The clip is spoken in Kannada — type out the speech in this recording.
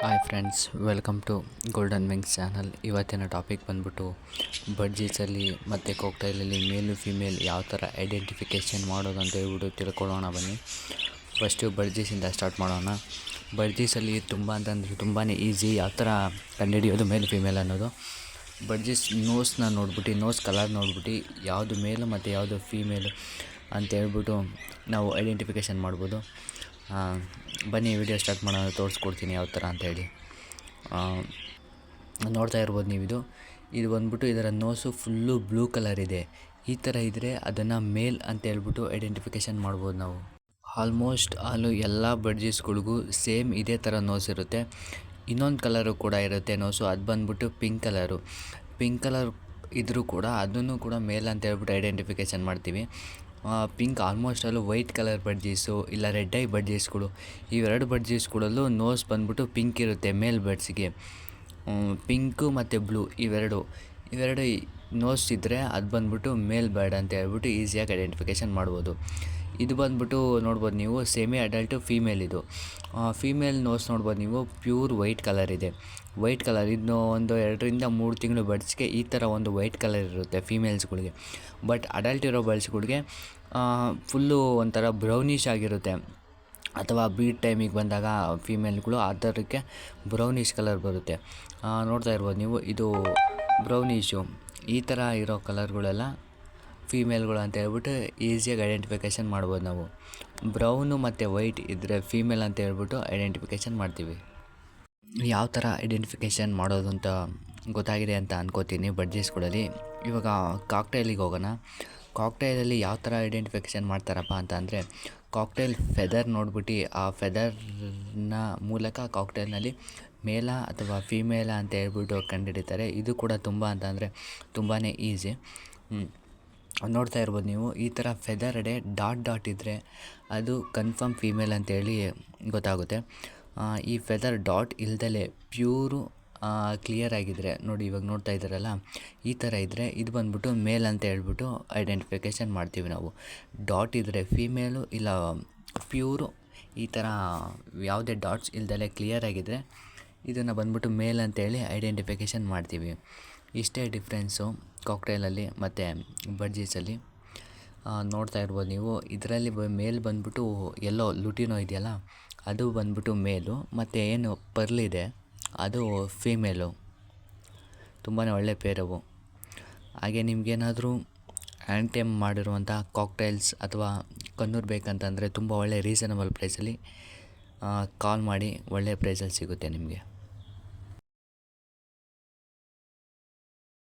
Hi friends, welcome to golden wings channel. ಇವತ್ತಿನ ಟಾಪಿಕ್ ಬಂದ್ಬಿಟ್ಟು ಬಡ್ಜೀಸಲ್ಲಿ ಮತ್ತು ಕಾಕ್ಟೈಲಲ್ಲಿ ಮೇಲು ಫಿಮೇಲ್ ಯಾವ ಥರ ಐಡೆಂಟಿಫಿಕೇಷನ್ ಮಾಡೋದು ಅಂತ ಹೇಳ್ಬಿಟ್ಟು ತಿಳ್ಕೊಳ್ಳೋಣ ಬನ್ನಿ. ಫಸ್ಟು ಬಡ್ಜೀಸಿಂದ ಸ್ಟಾರ್ಟ್ ಮಾಡೋಣ. ಬಡ್ಜೀಸಲ್ಲಿ ಅಂತಂದರೆ ತುಂಬಾ ಈಸಿ ಯಾವ ಥರ ಕಂಡುಹಿಡಿಯೋದು ಮೇಲ್ ಫಿಮೇಲ್ ಅನ್ನೋದು. ಬಡ್ಜೀಸ್ ನೋಸ್ನ ನೋಡ್ಬಿಟ್ಟು, ನೋಸ್ ಕಲರ್ ನೋಡ್ಬಿಟ್ಟು ಯಾವುದು ಮೇಲು ಮತ್ತು ಯಾವುದು ಫೀಮೇಲು ಅಂತ ಹೇಳ್ಬಿಟ್ಟು ನಾವು ಐಡೆಂಟಿಫಿಕೇಷನ್ ಮಾಡ್ಬೋದು. ಬನ್ನಿ ವಿಡಿಯೋ ಸ್ಟಾರ್ಟ್ ಮಾಡೋಣ, ತೋರಿಸ್ಕೊಡ್ತೀನಿ ಯಾವ ಥರ ಅಂತೇಳಿ. ನೋಡ್ತಾ ಇರ್ಬೋದು ನೀವು. ಇದು ಬಂದ್ಬಿಟ್ಟು ಇದರ ನೋಸು ಫುಲ್ಲು ಬ್ಲೂ ಕಲರ್ ಇದೆ. ಈ ಥರ ಇದ್ದರೆ ಅದನ್ನು ಮೇಲ್ ಅಂತ ಹೇಳ್ಬಿಟ್ಟು ಐಡೆಂಟಿಫಿಕೇಷನ್ ಮಾಡ್ಬೋದು ನಾವು. ಆಲ್ಮೋಸ್ಟ್ ಎಲ್ಲ ಬಡ್ಜೀಸ್ಗಳಿಗೂ ಸೇಮ್ ಇದೇ ಥರ ನೋಸ್ ಇರುತ್ತೆ. ಇನ್ನೊಂದು ಕಲರು ಕೂಡ ಇರುತ್ತೆ ನೋಸು, ಅದು ಬಂದ್ಬಿಟ್ಟು ಪಿಂಕ್ ಕಲರ್ ಇದ್ದರೂ ಕೂಡ ಅದನ್ನು ಕೂಡ ಮೇಲ್ ಅಂತ ಹೇಳ್ಬಿಟ್ಟು ಐಡೆಂಟಿಫಿಕೇಷನ್ ಮಾಡ್ತೀವಿ. Pink almost white colour budgies ಇಲ್ಲ ರೆಡ್ ಐ ಬಡ್ಜೀಸ್ಗಳು, ಇವೆರಡು ಬಡ್ಜೀಸ್ಗಳಲ್ಲೂ ನೋಸ್ ಬಂದ್ಬಿಟ್ಟು ಪಿಂಕ್ ಇರುತ್ತೆ ಮೇಲ್ ಬರ್ಡ್ಸ್ಗೆ. ಪಿಂಕು ಮತ್ತು ಬ್ಲೂ ಇವೆರಡು ನೋಸ್ ಇದ್ದರೆ ಅದು ಬಂದ್ಬಿಟ್ಟು ಮೇಲ್ ಬರ್ಡ್ ಅಂತ ಹೇಳ್ಬಿಟ್ಟು ಈಸಿಯಾಗಿ ಐಡೆಂಟಿಫಿಕೇಷನ್ ಮಾಡ್ಬೋದು. ಇದು ಬಂದ್ಬಿಟ್ಟು ನೋಡ್ಬೋದು ನೀವು, ಸೆಮಿ ಅಡಲ್ಟು ಫೀಮೇಲ್. ಇದು ಫೀಮೇಲ್ ನೋಸ್ ನೋಡ್ಬೋದು ನೀವು, ಪ್ಯೂರ್ ವೈಟ್ ಕಲರ್ ಇದೆ. ವೈಟ್ ಕಲರ್ ಇದು ಒಂದು 2 ರಿಂದ 3 ತಿಂಗಳು ಬರ್ಡ್ಸ್ಗೆ ಈ ಥರ ಒಂದು ವೈಟ್ ಕಲರ್ ಇರುತ್ತೆ ಫೀಮೇಲ್ಸ್ಗಳಿಗೆ. ಬಟ್ ಅಡಲ್ಟ್ ಇರೋ ಬರ್ಡ್ಸ್ಗಳಿಗೆ ಫುಲ್ಲು ಒಂಥರ ಬ್ರೌನಿಷ್ ಆಗಿರುತ್ತೆ, ಅಥವಾ ಬೀಟ್ ಟೈಮಿಗೆ ಬಂದಾಗ ಫೀಮೇಲ್ಗಳು ಅದಕ್ಕೆ ಬ್ರೌನಿಷ್ ಕಲರ್ ಬರುತ್ತೆ. ನೋಡ್ತಾ ಇರ್ಬೋದು ನೀವು, ಇದು ಬ್ರೌನಿಷು. ಈ ಥರ ಇರೋ ಕಲರ್ಗಳೆಲ್ಲ ಫೀಮೇಲ್ಗಳು ಅಂತ ಹೇಳ್ಬಿಟ್ಟು ಈಸಿಯಾಗಿ ಐಡೆಂಟಿಫಿಕೇಷನ್ ಮಾಡ್ಬೋದು ನಾವು. ಬ್ರೌನು ಮತ್ತು ವೈಟ್ ಇದ್ದರೆ ಫೀಮೇಲ್ ಅಂತ ಹೇಳ್ಬಿಟ್ಟು ಐಡೆಂಟಿಫಿಕೇಷನ್ ಮಾಡ್ತೀವಿ. ಯಾವ ಥರ ಐಡೆಂಟಿಫಿಕೇಷನ್ ಮಾಡೋದು ಅಂತ ಗೊತ್ತಾಗಿದೆ ಅಂತ ಅನ್ಕೋತೀನಿ ಬಡ್ಜೀಸ್ಗಳಲ್ಲಿ. ಇವಾಗ ಕಾಕ್ಟೈಲಿಗೆ ಹೋಗೋಣ. ಕಾಕ್ಟೈಲಲ್ಲಿ ಯಾವ ಥರ ಐಡೆಂಟಿಫಿಕೇಷನ್ ಮಾಡ್ತಾರಪ್ಪ ಅಂತ ಅಂದರೆ, ಕಾಕ್ಟೈಲ್ ಫೆದರ್ ನೋಡ್ಬಿಟ್ಟು ಆ ಫೆದರ್ನ ಮೂಲಕ ಕಾಕ್ಟೈಲ್ನಲ್ಲಿ ಮೇಲ ಅಥವಾ ಫೀಮೇಲ ಅಂತ ಹೇಳ್ಬಿಟ್ಟು ಕಂಡುಹಿಡಿತಾರೆ. ಇದು ಕೂಡ ತುಂಬಾ ಈಸಿ. ನೋಡ್ತಾ ಇರ್ಬೋದು ನೀವು, ಈ ಥರ ಫೆದರ್ ಎಡೆ ಡಾಟ್ ಇದ್ದರೆ ಅದು ಕನ್ಫರ್ಮ್ ಫೀಮೇಲ್ ಅಂತೇಳಿ ಗೊತ್ತಾಗುತ್ತೆ. ಈ ಫೆದರ್ ಡಾಟ್ ಇಲ್ದಲೇ ಪ್ಯೂರು ಕ್ಲಿಯರ್ ಆಗಿದ್ದರೆ ನೋಡಿ, ಇವಾಗ ನೋಡ್ತಾ ಇದ್ದಾರಲ್ಲ, ಈ ಥರ ಇದ್ದರೆ ಇದು ಬಂದ್ಬಿಟ್ಟು ಮೇಲ್ ಅಂತ ಹೇಳ್ಬಿಟ್ಟು ಐಡೆಂಟಿಫಿಕೇಷನ್ ಮಾಡ್ತೀವಿ ನಾವು. ಡಾಟ್ ಇದ್ದರೆ ಫೀಮೇಲು, ಇಲ್ಲ ಪ್ಯೂರು ಈ ಥರ ಯಾವುದೇ ಡಾಟ್ಸ್ ಇಲ್ದಲೇ ಕ್ಲಿಯರ್ ಆಗಿದ್ದರೆ ಇದನ್ನು ಬಂದ್ಬಿಟ್ಟು ಮೇಲ್ ಅಂತೇಳಿ ಐಡೆಂಟಿಫಿಕೇಷನ್ ಮಾಡ್ತೀವಿ. ಇಷ್ಟೇ ಡಿಫ್ರೆನ್ಸು ಕಾಕ್ಟೈಲಲ್ಲಿ ಮತ್ತು ಬಡ್ಜೀಸಲ್ಲಿ. ನೋಡ್ತಾ ಇರ್ಬೋದು ನೀವು, ಇದರಲ್ಲಿ ಮೇಲ್ ಬಂದ್ಬಿಟ್ಟು ಎಲ್ಲೋ ಲುಟಿನೋ ಇದೆಯಲ್ಲ, ಅದು ಬಂದ್ಬಿಟ್ಟು ಮೇಲು, ಮತ್ತು ಏನು ಪರ್ಲಿದೆ ಅದು ಫೀಮೇಲು. ತುಂಬಾ ಒಳ್ಳೆ ಪೇರವು. ಹಾಗೆ ನಿಮಗೇನಾದರೂ ಹ್ಯಾಂಡ್ ಮಾಡಿರುವಂಥ ಕಾಕ್ಟೈಲ್ಸ್ ಅಥವಾ ಕನ್ನೂರು ಬೇಕಂತಂದರೆ ತುಂಬ ಒಳ್ಳೆ ರೀಸನಬಲ್ ಪ್ರೈಸಲ್ಲಿ ಕಾಲ್ ಮಾಡಿ, ಒಳ್ಳೆಯ ಪ್ರೈಸಲ್ಲಿ ಸಿಗುತ್ತೆ ನಿಮಗೆ.